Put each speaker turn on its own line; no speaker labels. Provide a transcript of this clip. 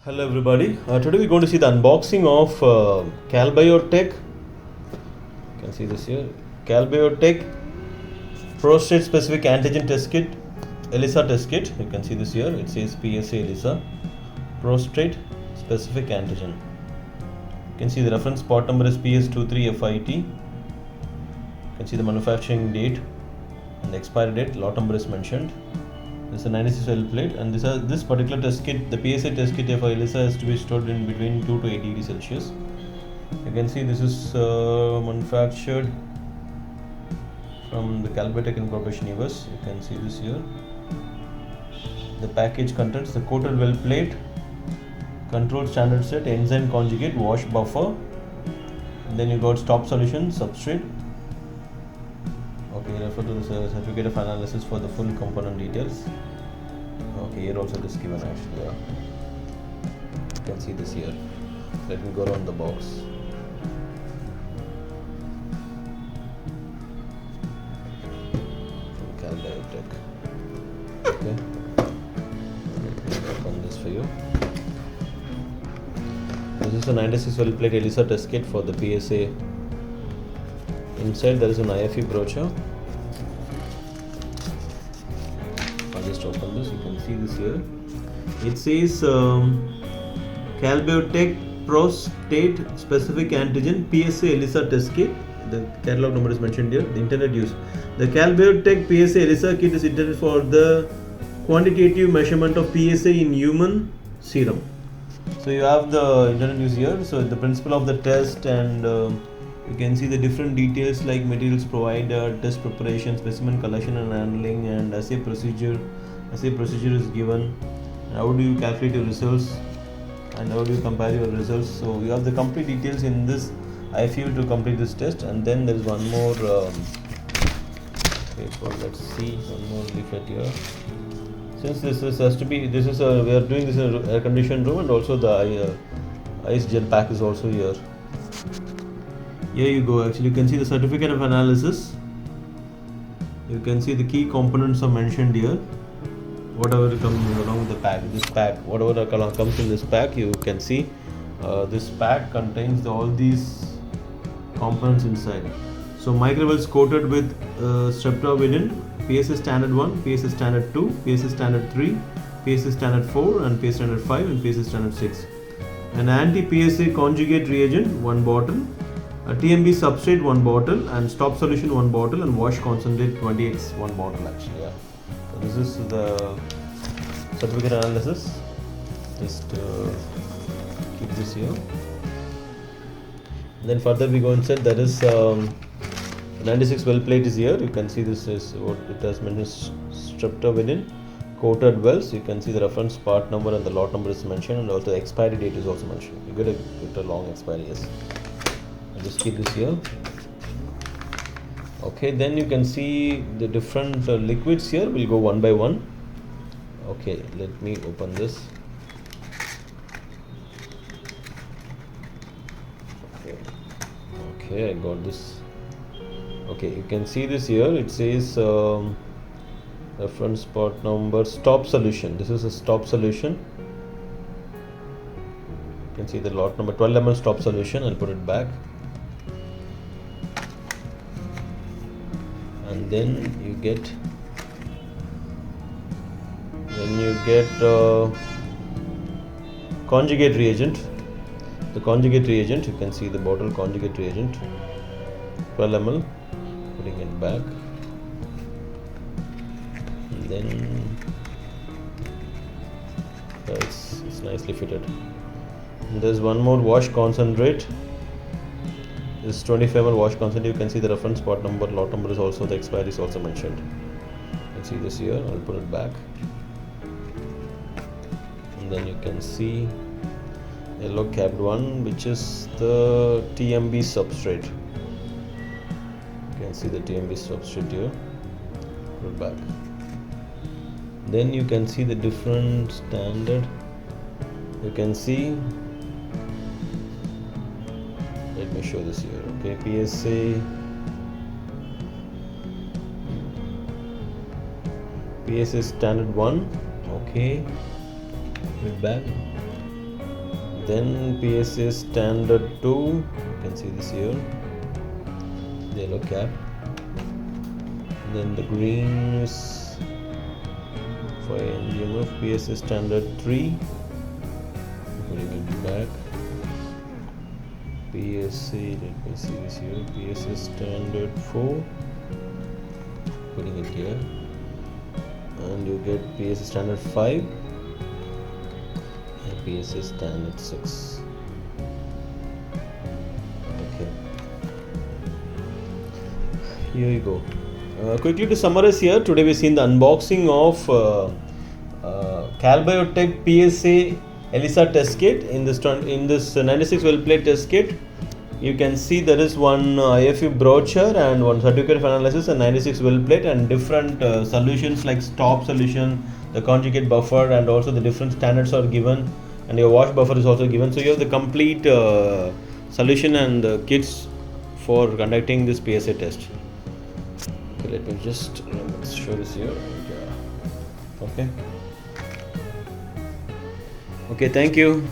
Hello everybody. Today we're going to see the unboxing of Calbiotech. You can see this here. Calbiotech prostate specific antigen test kit, ELISA test kit. You can see this here. It says PSA ELISA prostate specific antigen. You can see the reference part number is PS23FIT. You can see the manufacturing date and the expiry date. Lot number is mentioned. This is a 96 well plate, and this particular test kit, the PSA test kit for ELISA, has to be stored in between 2 to 8 degrees Celsius. You can see this is manufactured from the Calbiotech Incorporation US. You can see this here. The package contains the coated well plate, controlled standard set, enzyme conjugate, wash buffer, and then you got stop solution, substrate. Okay, refer to the certificate of analysis for the full component details. Okay, here also it is given actually. Yeah. You can see this here. Let me go around the box. From Calbiotech. Okay. Let me open this for you. This is a 96 well plate ELISA test kit for the PSA. Inside there is an IFE brochure. I'll just open this. You can see this here. It says Calbiotech prostate specific antigen PSA ELISA test kit. The catalog number is mentioned here. The intended use. The Calbiotech PSA ELISA kit is intended for the quantitative measurement of PSA in human serum. So you have the intended use here. So the principle of the test, and you can see the different details like materials provided, test preparation, specimen collection and handling, and assay procedure. Assay procedure is given. How do you calculate your results, and how do you compare your results? So you have the complete details in this IFU to complete this test. And then there is one more paper. Let's see, one more leaflet here. Since this has to be, we are doing this in a air conditioned room, and also the ice gel pack is also here. Here you go. Actually, you can see the certificate of analysis. You can see the key components are mentioned here. Whatever comes along with the pack, whatever comes in this pack, you can see this pack contains all these components inside. So microwells coated with streptavidin, PSA standard 1, PSA standard 2, PSA standard 3, PSA standard 4, and PSA standard 5, and PSA standard 6. An anti-PSA conjugate reagent, 1 bottle. A TMB substrate, 1 bottle, and stop solution, 1 bottle, and wash concentrate 20x, 1 bottle actually. Yeah. So this is the certificate analysis. Just keep this here. And then further we go inside. There is 96 well plate is here. You can see this is what it has mentioned, streptavidin coated wells. You can see the reference part number and the lot number is mentioned, and also the expiry date is also mentioned. You get a long expiry. Yes. Just keep this here. Okay, then you can see the different liquids here. We'll go one by one. Okay, let me open this. Okay, I got this. Okay, you can see this here. It says reference part number, stop solution. This is a stop solution. You can see the lot number, 12 ml stop solution. I'll put it back. And then you get conjugate reagent. The conjugate reagent, you can see the bottle conjugate reagent, 12 ml. Putting it back, and then it's nicely fitted. And there's one more wash concentrate. This 25 ml wash concentrate. You can see the reference part number, lot number is also, the expiry is also mentioned. You can see this here. I'll put it back, and then you can see yellow capped one, which is the TMB substrate. You can see the TMB substrate here. Put it back. Then you can see the different standard. You can see. Let me show this here. Okay, PSA standard 1. Okay, put it back. then PSA standard 2, you can see this here, the yellow cap. Then the green is for NGMF, PSA standard 3, putting it back. PSA, let me see this here, PSA standard 4, putting it here, and you get PSA standard 5 and PSA standard 6. Okay, here you go. Quickly to summarize here, today we've seen the unboxing of Calbiotech PSA ELISA test kit. In this 96 well plate test kit, you can see there is one IFU brochure and one certificate of analysis and 96 well plate and different solutions like stop solution, the conjugate buffer, and also the different standards are given, and your wash buffer is also given. So you have the complete solution and kits for conducting this PSA test. Okay, let me just show this here. Okay. Okay, thank you.